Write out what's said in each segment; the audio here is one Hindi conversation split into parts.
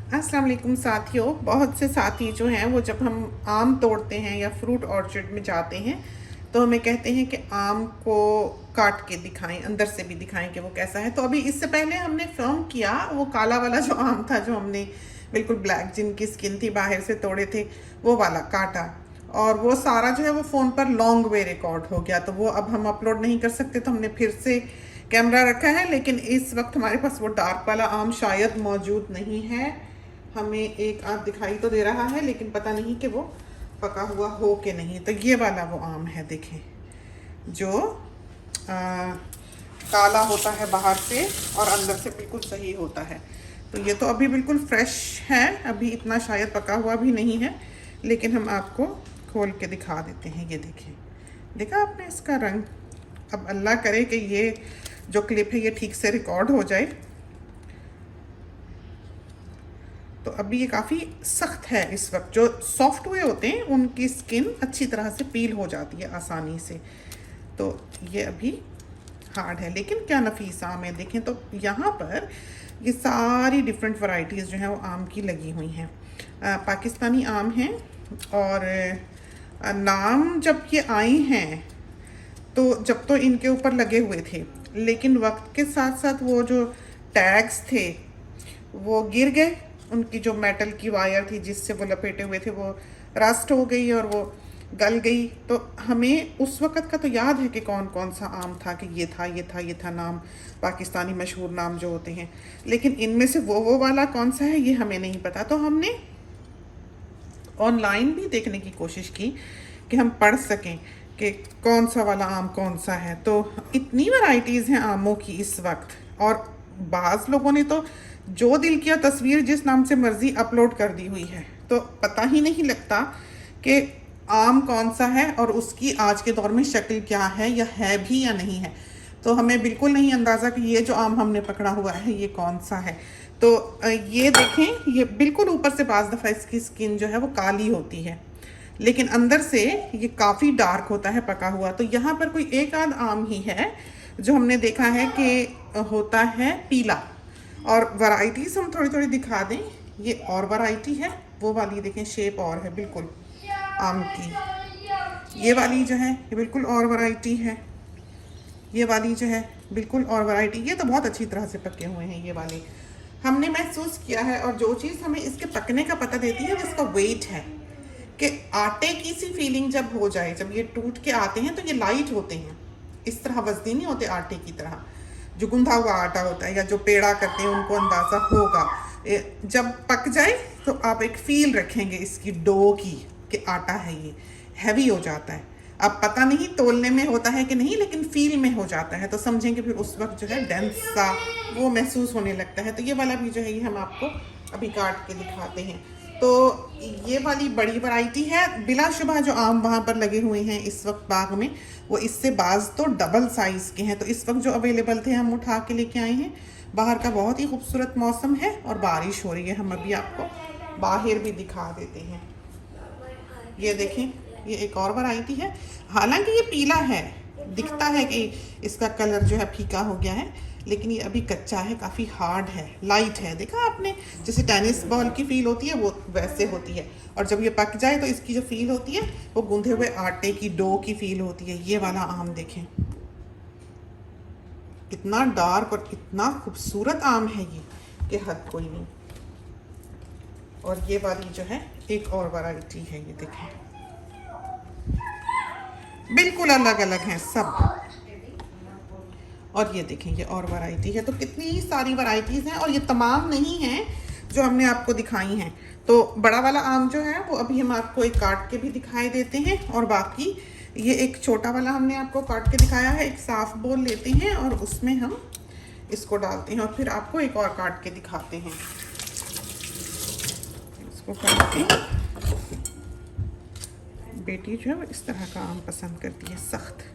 अस्सलाम वालेकुम साथियों। बहुत से साथी जो हैं वो जब हम आम तोड़ते हैं या फ्रूट ऑर्चर्ड में जाते हैं तो हमें कहते हैं कि आम को काट के दिखाएं, अंदर से भी दिखाएं कि वो कैसा है। तो अभी इससे पहले हमने फिल्म किया, वो काला वाला जो आम था जो हमने बिल्कुल ब्लैक जिनकी स्किन थी बाहर से तोड़े थे, वो वाला काटा, और वो सारा जो है वो फ़ोन पर लॉन्ग वे रिकॉर्ड हो गया। तो वो अब हम अपलोड नहीं कर सकते, तो हमने फिर से कैमरा रखा है। लेकिन इस वक्त हमारे पास वो डार्क वाला आम शायद मौजूद नहीं है। हमें एक आध दिखाई तो दे रहा है लेकिन पता नहीं कि वो पका हुआ हो कि नहीं। तो ये वाला वो आम है, देखें, जो काला होता है बाहर से और अंदर से बिल्कुल सही होता है। तो ये तो अभी बिल्कुल फ्रेश है, अभी इतना शायद पका हुआ भी नहीं है, लेकिन हम आपको खोल के दिखा देते हैं। ये देखें, देखा आपने इसका रंग। अब अल्लाह करे कि ये जो क्लिप है ये ठीक से रिकॉर्ड हो जाए। तो अभी ये काफ़ी सख्त है इस वक्त। जो सॉफ्ट हुए होते हैं उनकी स्किन अच्छी तरह से पील हो जाती है आसानी से। तो ये अभी हार्ड है, लेकिन क्या नफीस आम है। देखें तो यहाँ पर ये सारी डिफरेंट वैरायटीज़ जो हैं वो आम की लगी हुई हैं। पाकिस्तानी आम हैं, और नाम जब ये आई हैं तो जब तो इनके ऊपर लगे हुए थे, लेकिन वक्त के साथ साथ वो जो टैग्स थे वो गिर गए। उनकी जो मेटल की वायर थी जिससे वो लपेटे हुए थे वो रस्ट हो गई और वो गल गई। तो हमें उस वक़्त का तो याद है कि कौन कौन सा आम था, कि ये था ये था ये था नाम, पाकिस्तानी मशहूर नाम जो होते हैं। लेकिन इनमें से वो वाला कौन सा है ये हमें नहीं पता। तो हमने ऑनलाइन भी देखने की कोशिश की कि हम पढ़ सकें कि कौन सा वाला आम कौन सा है। तो इतनी वैरायटीज़ हैं आमों की इस वक्त, और बाज़ लोगों ने तो जो दिल किया तस्वीर जिस नाम से मर्ज़ी अपलोड कर दी हुई है। तो पता ही नहीं लगता कि आम कौन सा है और उसकी आज के दौर में शक्ल क्या है, या है भी या नहीं है। तो हमें बिल्कुल नहीं अंदाज़ा कि ये जो आम हमने पकड़ा हुआ है ये कौन सा है। तो ये देखें, ये बिल्कुल ऊपर से बाज़ दफ़ा इसकी स्किन जो है वो काली होती है, लेकिन अंदर से ये काफ़ी डार्क होता है पका हुआ। तो यहाँ पर कोई एक आध आम ही है जो हमने देखा है कि होता है पीला। और वैरायटीज़ हम थोड़ी थोड़ी दिखा दें। ये और वैरायटी है, वो वाली देखें, शेप और है बिल्कुल आम की। ये वाली जो है ये बिल्कुल और वैरायटी है। ये वाली जो है बिल्कुल और वैरायटी। ये तो बहुत अच्छी तरह से पके हुए हैं ये वाले, हमने महसूस किया है। और जो चीज़ हमें इसके पकने का पता देती है वो इसका वेट है, कि आटे की सी फीलिंग जब हो जाए, जब ये टूट के आते हैं तो ये लाइट होते हैं, इस तरह वजनी नहीं होते आटे की तरह। जो गुंधा हुआ आटा होता है या जो पेड़ा करते हैं उनको अंदाज़ा होगा। जब पक जाए तो आप एक फील रखेंगे इसकी डो की, कि आटा है ये, हैवी हो जाता है। अब पता नहीं तोलने में होता है कि नहीं, लेकिन फील में हो जाता है। तो समझेंगे फिर उस वक्त जो है डेंस सा वो महसूस होने लगता है। तो ये वाला भी जो है ये हम आपको अभी काट के दिखाते हैं। तो ये वाली बड़ी वैरायटी है। बिलाशुबा जो आम वहाँ पर लगे हुए हैं इस वक्त बाग में, वो इससे बाज़ तो डबल साइज़ के हैं। तो इस वक्त जो अवेलेबल थे हम उठा के लेके आए हैं। बाहर का बहुत ही खूबसूरत मौसम है और बारिश हो रही है। हम अभी आपको बाहर भी दिखा देते हैं। ये देखें, ये एक और वैरायटी है। हालांकि ये पीला है, दिखता है कि इसका कलर जो है फीका हो गया है, लेकिन ये अभी कच्चा है, काफ़ी हार्ड है, लाइट है। देखा आपने, जैसे टेनिस बॉल की फील होती है वो वैसे होती है। और जब ये पक जाए तो इसकी जो फील होती है वो गूंधे हुए आटे की डो की फील होती है। ये वाला आम देखें, इतना डार्क और इतना खूबसूरत आम है ये कि हद कोई नहीं। और ये वाली जो है एक और वैरायटी है, ये देखें, बिल्कुल अलग अलग हैं सब। और ये देखें, ये और वैरायटी है। तो कितनी सारी वैरायटीज़ हैं, और ये तमाम नहीं हैं जो हमने आपको दिखाई हैं। तो बड़ा वाला आम जो है वो अभी हम आपको एक काट के भी दिखाई देते हैं, और बाकी ये एक छोटा वाला हमने आपको काट के दिखाया है। एक साफ बोल लेते हैं और उसमें हम इसको डालते हैं, और फिर आपको एक और काट के दिखाते हैं। इसको काट के, बेटी जो है वो इस तरह का आम पसंद करती है, सख्त।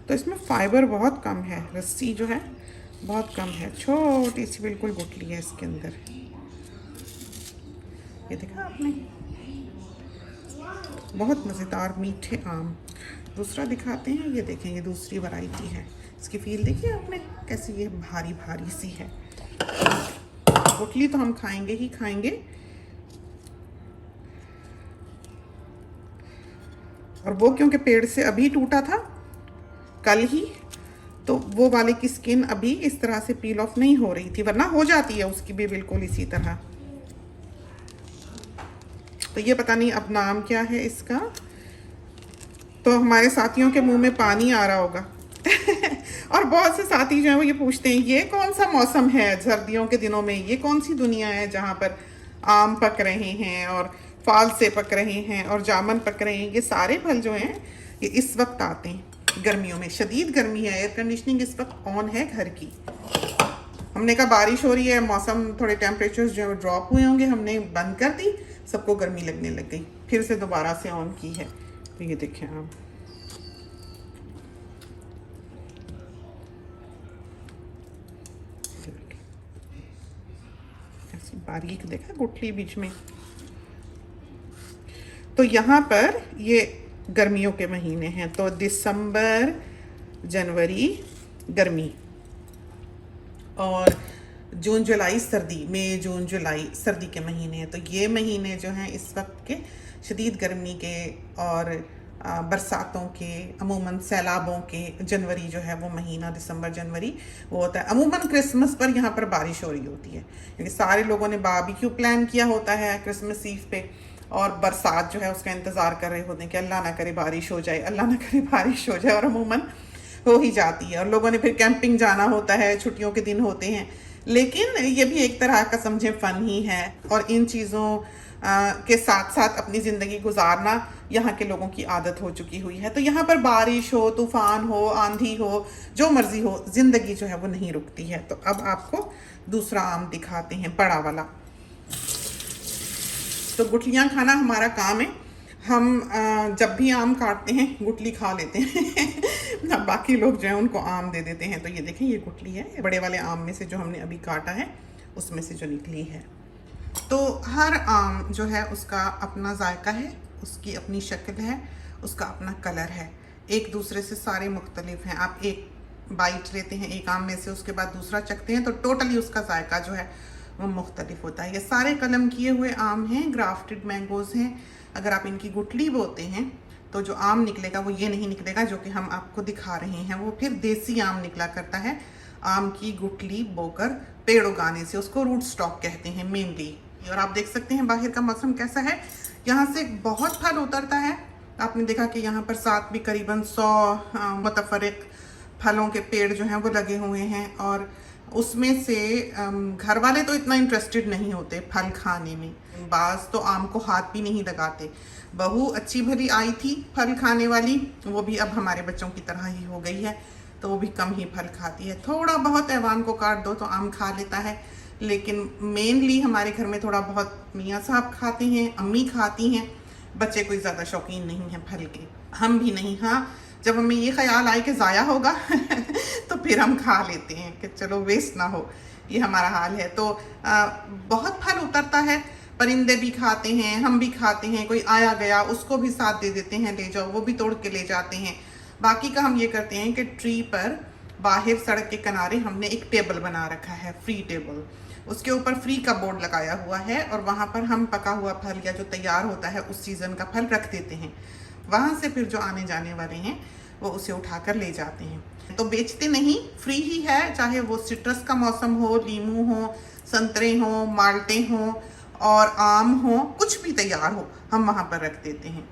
तो इसमें फाइबर बहुत कम है, रस्सी जो है बहुत कम है, छोटी सी बिल्कुल गुठली है इसके अंदर। ये देखा आपने, बहुत मज़ेदार मीठे आम। दूसरा दिखाते हैं, ये देखें, ये दूसरी वैरायटी है। इसकी फील देखिए आपने कैसी, ये भारी भारी सी है। गुठली तो हम खाएंगे ही खाएंगे, और वो क्योंकि पेड़ से अभी टूटा था कल ही, तो वो वाले की स्किन अभी इस तरह से पील ऑफ नहीं हो रही थी, वरना हो जाती है उसकी भी बिल्कुल इसी तरह। तो ये पता नहीं अब नाम क्या है इसका, तो हमारे साथियों के मुंह में पानी आ रहा होगा। और बहुत से साथी जो हैं वो ये पूछते हैं, ये कौन सा मौसम है सर्दियों के दिनों में, ये कौन सी दुनिया है जहाँ पर आम पक रहे हैं और फाल से पक रहे हैं और जामुन पक रहे हैं। ये सारे फल जो हैं ये इस वक्त आते हैं गर्मियों में। शदीद गर्मी है, एयर कंडीशनिंग इस वक्त ऑन है घर की। हमने कहा बारिश हो रही है, मौसम थोड़े टेम्परेचर्स जो ड्रॉप हुए होंगे, हमने बंद कर दी, सबको गर्मी लगने लग गई, फिर से दोबारा से ऑन की है। तो ये देखें आप, ऐसी बारीक देखा गुठली बीच में। तो यहाँ पर ये गर्मियों के महीने हैं, तो दिसंबर जनवरी गर्मी और जून जुलाई सर्दी, मई जून जुलाई सर्दी के महीने हैं। तो ये महीने जो हैं इस वक्त के शदीद गर्मी के और बरसातों के, अमूमन सैलाबों के। जनवरी जो है वो महीना, दिसंबर जनवरी वो होता है। अमूमन क्रिसमस पर यहाँ पर बारिश हो रही होती है, क्योंकि सारे लोगों ने बारबेक्यू प्लान किया होता है क्रिसमस ईव पे, और बरसात जो है उसका इंतज़ार कर रहे होते हैं कि अल्लाह ना करे बारिश हो जाए, अल्लाह ना करे बारिश हो जाए, और अमूमन हो ही जाती है। और लोगों ने फिर कैंपिंग जाना होता है, छुट्टियों के दिन होते हैं। लेकिन ये भी एक तरह का समझे फ़न ही है, और इन चीज़ों के साथ साथ अपनी ज़िंदगी गुजारना यहाँ के लोगों की आदत हो चुकी हुई है। तो यहाँ पर बारिश हो, तूफ़ान हो, आंधी हो, जो मर्ज़ी हो, ज़िंदगी जो है वो नहीं रुकती है। तो अब आपको दूसरा आम दिखाते हैं, बड़ा वाला। तो गुठलियाँ खाना हमारा काम है। हम जब भी आम काटते हैं गुठली खा लेते हैं। बाकी लोग जो है उनको आम दे देते हैं। तो ये देखें, ये गुठली है, बड़े वाले आम में से जो हमने अभी काटा है उसमें से जो निकली है। तो हर आम जो है उसका अपना जायका है, उसकी अपनी शक्ल है, उसका अपना कलर है, एक दूसरे से सारे मुख्तलिफ हैं। आप एक बाइट लेते हैं एक आम में से, उसके बाद दूसरा चखते हैं, तो टोटली उसका जायका जो है वो मुख्तलिफ होता है। ये सारे कलम किए हुए आम हैं, ग्राफ्टेड मैंगोज़ हैं। अगर आप इनकी गुठली बोते हैं तो जो आम निकलेगा वो ये नहीं निकलेगा जो कि हम आपको दिखा रहे हैं, वो फिर देसी आम निकला करता है। आम की गुठली बोकर पेड़ उगाने से, उसको रूट स्टॉक कहते हैं मेनली। और आप देख सकते हैं बाहर का मौसम कैसा है, यहाँ से बहुत फल उतरता है। आपने देखा कि यहाँ पर साथ भी करीबन 100 मुतफरिक फलों के पेड़ जो हैं वो लगे हुए हैं, और उसमें से घर वाले तो इतना इंटरेस्टेड नहीं होते फल खाने में, बाज़ तो आम को हाथ भी नहीं लगाते। बहू अच्छी भली आई थी फल खाने वाली, वो भी अब हमारे बच्चों की तरह ही हो गई है, तो वो भी कम ही फल खाती है। थोड़ा बहुत ऐवान को काट दो तो आम खा लेता है, लेकिन मेनली हमारे घर में थोड़ा बहुत मियाँ साहब खाते हैं, अम्मी खाती हैं, बच्चे कोई ज़्यादा शौकीन नहीं है फल के, हम भी नहीं। हाँ, जब हमें ये ख्याल आए कि ज़ाया होगा तो फिर हम खा लेते हैं कि चलो वेस्ट ना हो, ये हमारा हाल है। तो बहुत फल उतरता है, परिंदे भी खाते हैं, हम भी खाते हैं, कोई आया गया उसको भी साथ दे देते हैं, ले जाओ, वो भी तोड़ के ले जाते हैं। बाकी का हम ये करते हैं कि ट्री पर बाहर सड़क के किनारे हमने एक टेबल बना रखा है, फ्री टेबल, उसके ऊपर फ्री का बोर्ड लगाया हुआ है, और वहाँ पर हम पका हुआ फल या जो तैयार होता है उस सीज़न का फल रख देते हैं। वहाँ से फिर जो आने जाने वाले हैं वो उसे उठाकर ले जाते हैं। तो बेचते नहीं, फ्री ही है, चाहे वो सिट्रस का मौसम हो, लीमू हो, संतरे हो, माल्टे हो और आम हो, कुछ भी तैयार हो, हम वहाँ पर रख देते हैं।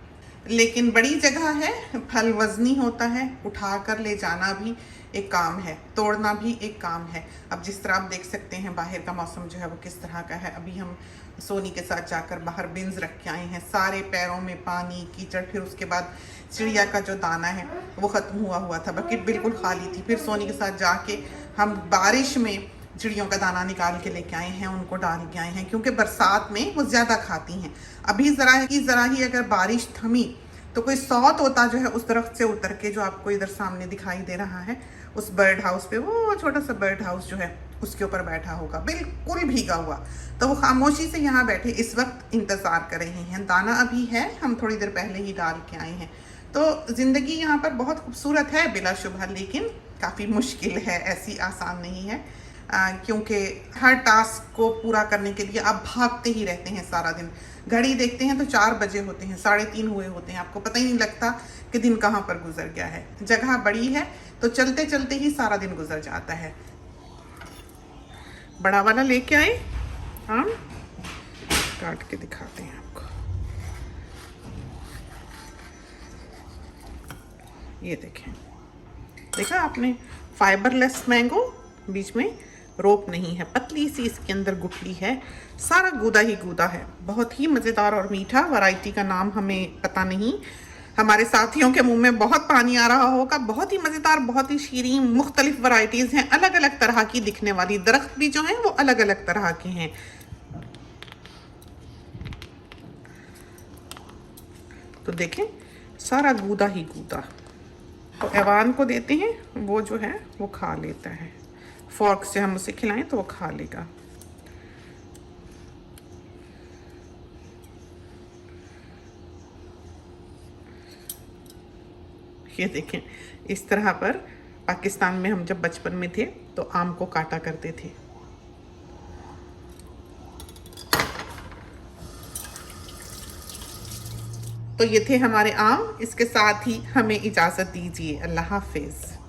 लेकिन बड़ी जगह है, फल वज़नी होता है, उठा कर ले जाना भी एक काम है, तोड़ना भी एक काम है। अब जिस तरह आप देख सकते हैं बाहर का मौसम जो है वो किस तरह का है। अभी हम सोनी के साथ जाकर बाहर बिन्स रख के आए हैं, सारे पैरों में पानी कीचड़, फिर उसके बाद चिड़िया का जो दाना है वो ख़त्म हुआ था, बकेट बिल्कुल खाली थी। फिर सोनी के साथ जाके हम बारिश में चिड़ियों का दाना निकाल के लेके आए हैं, उनको डाल के आए हैं, क्योंकि बरसात में वो ज़्यादा खाती हैं। अभी ज़रा ही अगर बारिश थमी तो कोई 100 तोता जो है उस दरख्त से उतर के, जो आपको इधर सामने दिखाई दे रहा है, उस बर्ड हाउस पे, वो छोटा सा बर्ड हाउस जो है उसके ऊपर बैठा होगा, बिल्कुल भीगा हुआ। तो वो खामोशी से यहाँ बैठे इस वक्त इंतज़ार कर रहे हैं। दाना अभी है, हम थोड़ी देर पहले ही डाल के आए हैं। तो ज़िंदगी यहाँ पर बहुत खूबसूरत है बिलाशुबह, लेकिन काफ़ी मुश्किल है, ऐसी आसान नहीं है। क्योंकि हर टास्क को पूरा करने के लिए आप भागते ही रहते हैं सारा दिन। घड़ी देखते हैं तो 4 बजे होते हैं, 3:30 हुए होते हैं, आपको पता ही नहीं लगता कि दिन कहाँ पर गुजर गया है। जगह बड़ी है तो चलते चलते ही सारा दिन गुजर जाता है। बड़ा वाला लेके आए, हम काट के दिखाते हैं आपको। ये देखें, देखा आपने, फाइबरलेस मैंगो, बीच में रोप नहीं है, पतली सी इसके अंदर गुठली है, सारा गूदा ही गूदा है, बहुत ही मज़ेदार और मीठा। वैरायटी का नाम हमें पता नहीं, हमारे साथियों के मुंह में बहुत पानी आ रहा होगा। बहुत ही मज़ेदार, बहुत ही शीरीन, मुख्तलिफ वैरायटीज़ हैं, अलग अलग तरह की दिखने वाली। दरख्त भी जो हैं वो अलग अलग तरह के हैं। तो देखें, सारा गूदा ही गूदा। तो ऐवान को देते हैं, वो जो है वो खा लेता है। फॉर्क से हम उसे खिलाएं तो वो खा लेगा। ये देखें, इस तरह पर पाकिस्तान में हम जब बचपन में थे तो आम को काटा करते थे। तो ये थे हमारे आम। इसके साथ ही हमें इजाज़त दीजिए। अल्लाह हाफिज़।